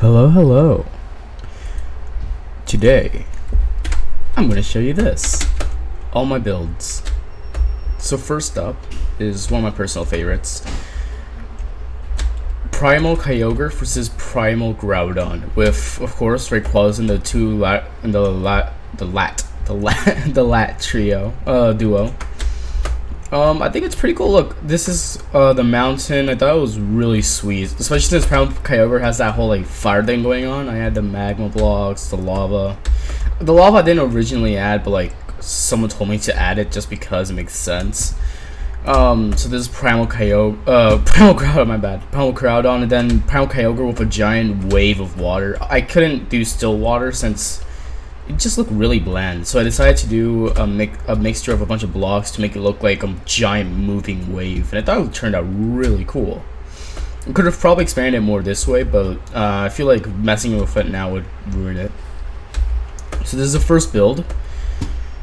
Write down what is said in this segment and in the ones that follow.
Hello, hello. Today, I'm going to show you this. All my builds. So first up is one of my personal favorites. Primal Kyogre versus Primal Groudon, with of course Rayquaza in the lat trio duo. I think it's pretty cool. Look, this is the mountain. I thought it was really sweet, especially since Primal Kyogre has that whole like fire thing going on. I had the magma blocks, the lava. The lava I didn't originally add, but like someone told me to add it just because it makes sense. So this is Primal Groudon, my bad. Primal Groudon, and then Primal Kyogre with a giant wave of water. I couldn't do still water since it just looked really bland, so I decided to do a mixture of a bunch of blocks to make it look like a giant moving wave, and I thought it turned out really cool. I could have probably expanded it more this way, but I feel like messing with it now would ruin it. So this is the first build.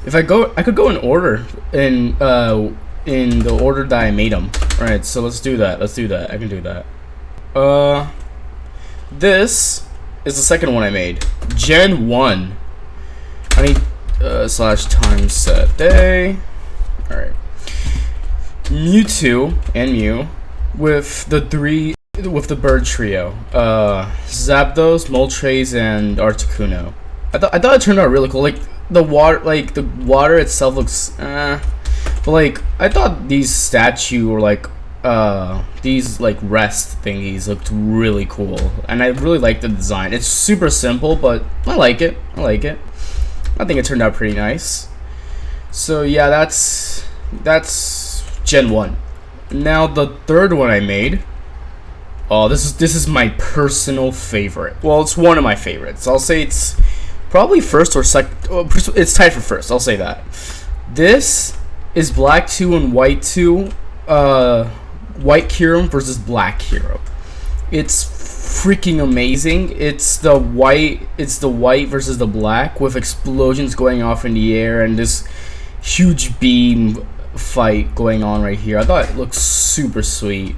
If I could go in order in the order that I made them. Alright, so let's do that. I can do that. This is the second one I made. Gen 1. I need slash time set day. Alright. Mewtwo and Mew with the bird trio. Zapdos, Moltres, and Articuno. I thought it turned out really cool. Like the water itself looks but like I thought these statue or like these like rest thingies looked really cool, and I really like the design. It's super simple, but I like it. I think it turned out pretty nice. So yeah, that's Gen 1. Now the third one I made. Oh, this is my personal favorite. Well, it's one of my favorites. I'll say it's probably first or second. It's tied for first. I'll say that. This is Black 2 and White 2, White Kyurem versus Black Kyurem. It's freaking amazing. It's the white versus the black with explosions going off in the air and this huge beam fight going on right here. I thought it looked super sweet.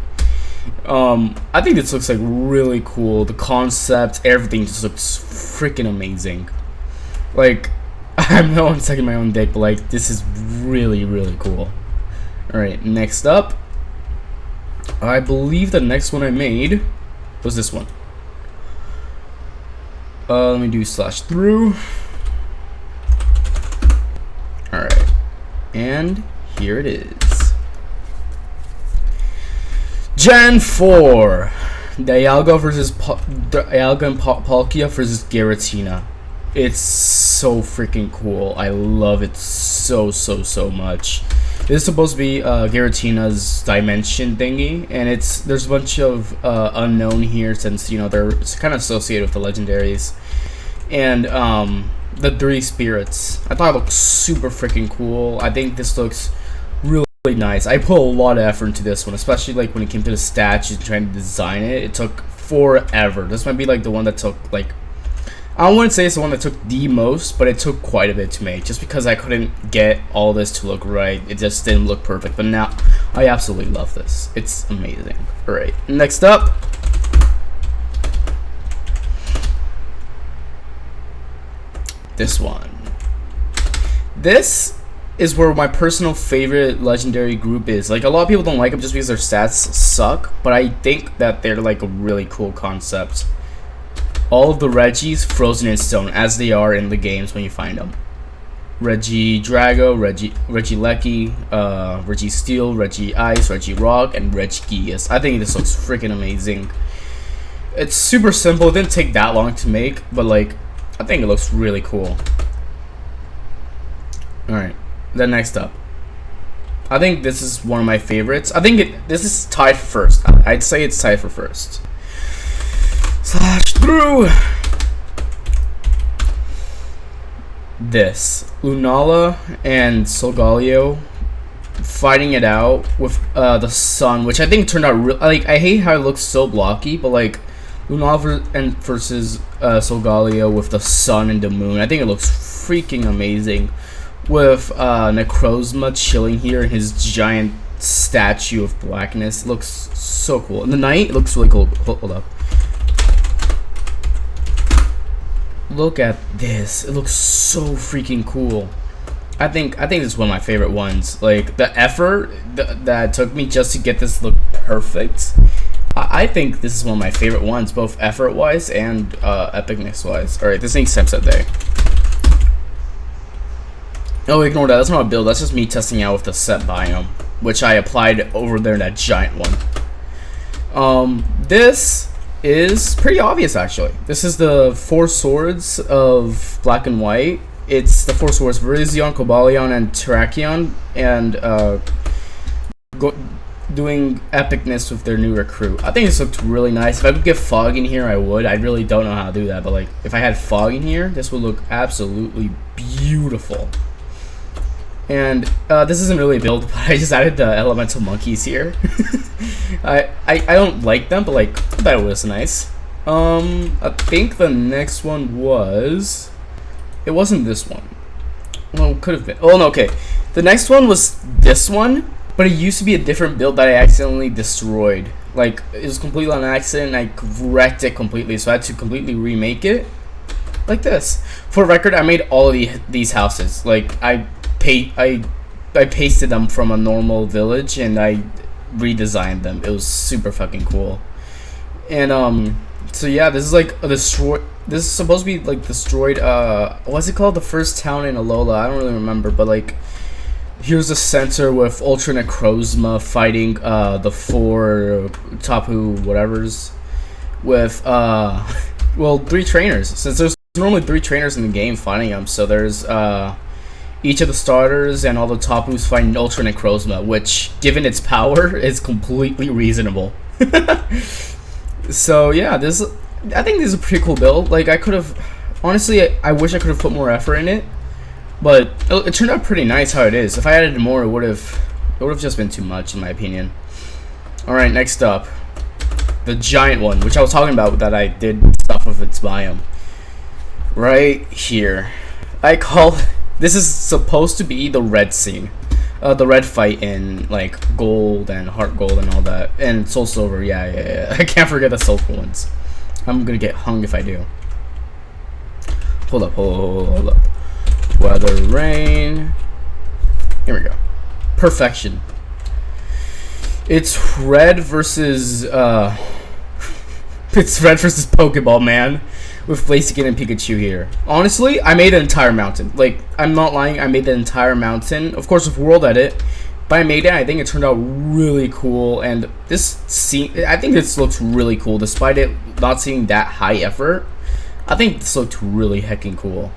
I think this looks like really cool. The concept, everything just looks freaking amazing. Like, I'm no one sucking my own dick, but like this is really cool. Alright, next up, I believe the next one I made was this one. Let me do slash through. Alright, and here it is. Gen 4, Dialga and Palkia versus Giratina. It's so freaking cool. I love it so much. This is supposed to be Giratina's dimension thingy, and there's a bunch of unknown here since they're kind of associated with the legendaries, and the three spirits. I thought it looked super freaking cool. I think this looks really nice. I put a lot of effort into this one, especially like when it came to the statues and trying to design it. It took forever. This might be like the one that took like, I wouldn't say it's the one that took the most, but it took quite a bit to make, just because I couldn't get all this to look right. It just didn't look perfect, but now I absolutely love this. It's amazing. Alright, next up, this one. This is where my personal favorite legendary group is. Like, a lot of people don't like them just because their stats suck, but I think that they're like a really cool concept. All of the Regis frozen in stone, as they are in the games when you find them. Regidrago, Regieleki, Registeel, Regice, Regirock, and Regigigas. I think this looks freaking amazing. It's super simple. It didn't take that long to make, but like, I think it looks really cool. Alright, then next up. I think this is one of my favorites. I think this is tied for first. I'd say it's tied for first. Slash through. This Lunala and Solgaleo fighting it out with the sun, which I think turned out like, I hate how it looks so blocky, but like Lunala versus Solgaleo with the sun and the moon, I think it looks freaking amazing. With Necrozma chilling here in his giant statue of blackness. It looks so cool. In the night, it looks really cool. Hold up. look at this. It looks so freaking cool. I think this is one of my favorite ones. Like the effort that took me just to get this look perfect. I think this is one of my favorite ones, both effort wise and epicness wise. All right, this needs Semset Day. Oh, ignore that. That's not a build. That's just me testing out with the set biome, which I applied over there in that giant one. This is pretty obvious actually. This is the 4 swords of Black and White. It's the 4 swords: Virizion, Cobalion, and Terrakion, and doing epicness with their new recruit. I think this looked really nice. If I could get fog in here, I would. I really don't know how to do that, but like if I had fog in here, this would look absolutely beautiful. And this isn't really a build, but I just added the elemental monkeys here. I don't like them, but like I thought it was nice. I think the next one was. It wasn't this one. Well, it could have been. Oh no, okay. The next one was this one, but it used to be a different build that I accidentally destroyed. Like it was completely on accident. And I wrecked it completely, so I had to completely remake it. Like this. For record, I made all of these houses. Like I pasted them from a normal village and I redesigned them. It was super fucking cool. And so yeah, this is like a destroy. This is supposed to be like destroyed. What's it called? The first town in Alola. I don't really remember, but like here's the center with Ultra Necrozma fighting the 4 Tapu whatevers with well 3 trainers. Since there's normally 3 trainers in the game fighting them, so there's each of the starters and all the Tapus fighting Ultra Necrozma, which, given its power, is completely reasonable. So yeah, I think this is a pretty cool build. Like I could have, honestly, I wish I could have put more effort in it, but it turned out pretty nice how it is. If I added more, it would have just been too much in my opinion. All right, next up, the giant one, which I was talking about that I did stuff with its biome. Right here, this is supposed to be the red scene. The red fight in like gold and heart gold and all that, and soul silver. Yeah. I can't forget the soulful ones. I'm gonna get hung if I do. Hold up. Weather, rain. Here we go. Perfection. It's red versus Pokeball Man with Blaziken and Pikachu here. Honestly, I made an entire mountain. Like, I'm not lying, I made the entire mountain. Of course with World Edit, but I made it. I think it turned out really cool, and I think this looks really cool despite it not seeing that high effort. I think this looked really heckin' cool.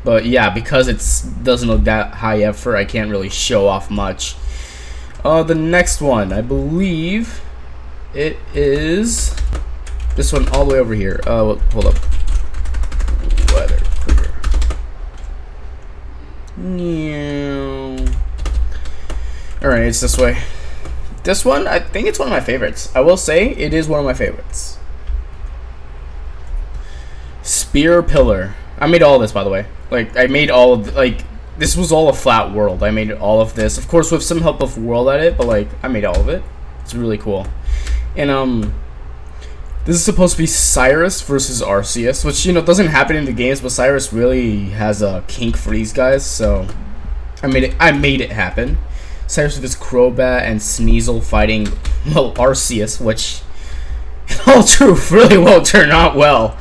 But yeah, because it doesn't look that high effort, I can't really show off much. The next one, I believe it is this one all the way over here. Hold up. Weather clear. Alright, it's this way. This one, I think it's one of my favorites. I will say, it is one of my favorites. Spear Pillar. I made all of this, by the way. Like, I made all of, like, this was all a flat world. I made all of this. Of course, with some help of World Edit, but, like, I made all of it. It's really cool. And, this is supposed to be Cyrus versus Arceus, which, you know, doesn't happen in the games, but Cyrus really has a kink for these guys, so I made it happen. Cyrus with his Crobat and Sneasel fighting, well, Arceus, which, in all truth, really won't turn out well.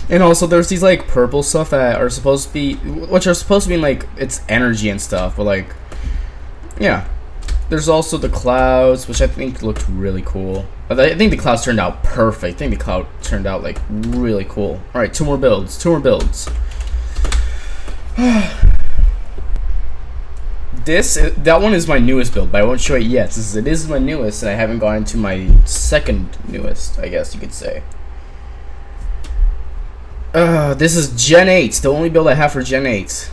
And also, there's these, like, purple stuff that are supposed to be, which are supposed to be, like, its energy and stuff, but, like, yeah. There's also the clouds, which I think looked really cool. I think the clouds turned out perfect. I think the cloud turned out like really cool. All right, two more builds. That one is my newest build, but I won't show it yet since it is my newest, and I haven't gone into my second newest, I guess you could say. This is Gen 8, the only build I have for Gen 8.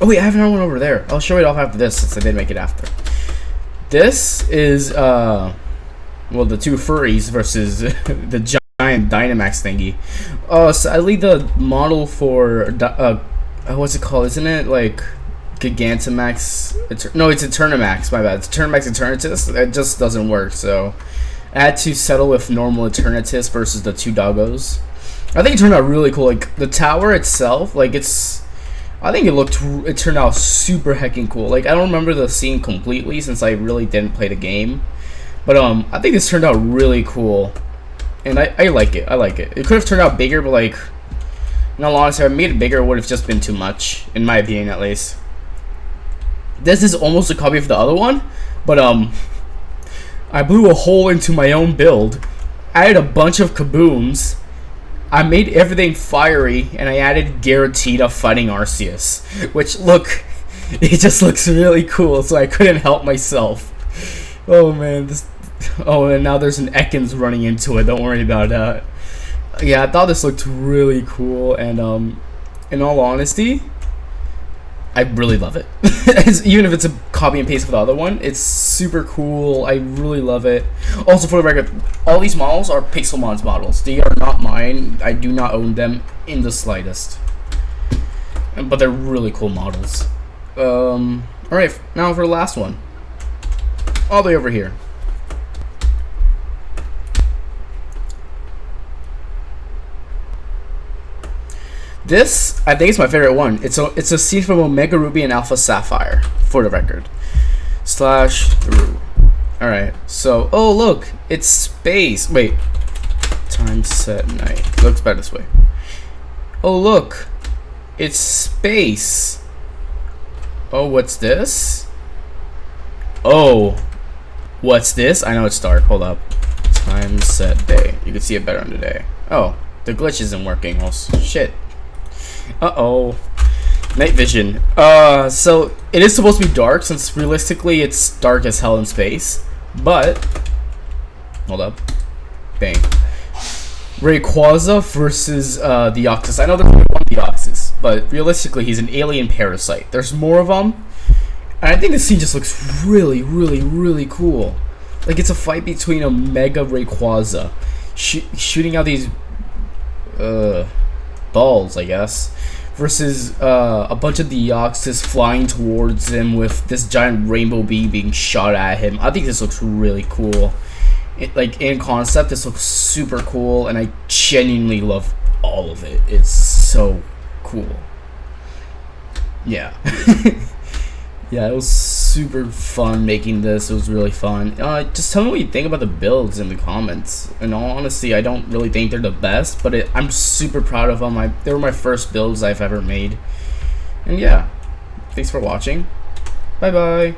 Oh wait, I have another one over there. I'll show it off after this since I did make it after. This is well, the 2 furries versus the giant Dynamax thingy. Sadly the model for what's it called? Isn't it like Gigantamax? No, it's Eternamax. My bad. It's Eternamax Eternatus. It just doesn't work. So I had to settle with normal Eternatus versus the 2 doggos. I think it turned out really cool. Like the tower itself, like I think it turned out super heckin' cool. Like I don't remember the scene completely since I really didn't play the game, but I think this turned out really cool, and I like it. I like it. It could have turned out bigger, but like, in all honesty, if I made it bigger, it would have just been too much, in my opinion, at least. This is almost a copy of the other one, but I blew a hole into my own build, added a bunch of kabooms. I made everything fiery, and I added Giratina fighting Arceus, which it just looks really cool, so I couldn't help myself. Oh man, and now there's an Ekans running into it, don't worry about that. Yeah, I thought this looked really cool, and in all honesty, I really love it. Even if it's a copy and paste of the other one, it's super cool. I really love it. Also, for the record, all these models are Pixelmon's models. They are not mine. I do not own them in the slightest. But they're really cool models. Alright, now for the last one. All the way over here. This, I think, is my favorite one. It's a scene from Omega Ruby and Alpha Sapphire, for the record. /through. Alright, so, oh look, it's space. Wait, time set night. Looks better this way. Oh look, it's space. Oh, what's this? Oh, what's this? I know it's dark. Hold up. Time set day. You can see it better on the day. Oh, the glitch isn't working. Oh shit. Uh-oh. Night vision. So it is supposed to be dark since realistically it's dark as hell in space. But hold up. Bang. Rayquaza versus Deoxys. I know there's only one Deoxys, but realistically he's an alien parasite. There's more of them. And I think this scene just looks really, really, really cool. Like it's a fight between a Mega Rayquaza shooting out these balls, I guess, versus a bunch of Deoxys flying towards him with this giant rainbow bee being shot at him. I think this looks really cool. Like in concept, this looks super cool, and I genuinely love all of it. It's so cool. Yeah. Yeah, it was super fun making this. It was really fun. Just tell me what you think about the builds in the comments. In all honesty, I don't really think they're the best, but I'm super proud of them. They were my first builds I've ever made. And yeah, thanks for watching. Bye bye.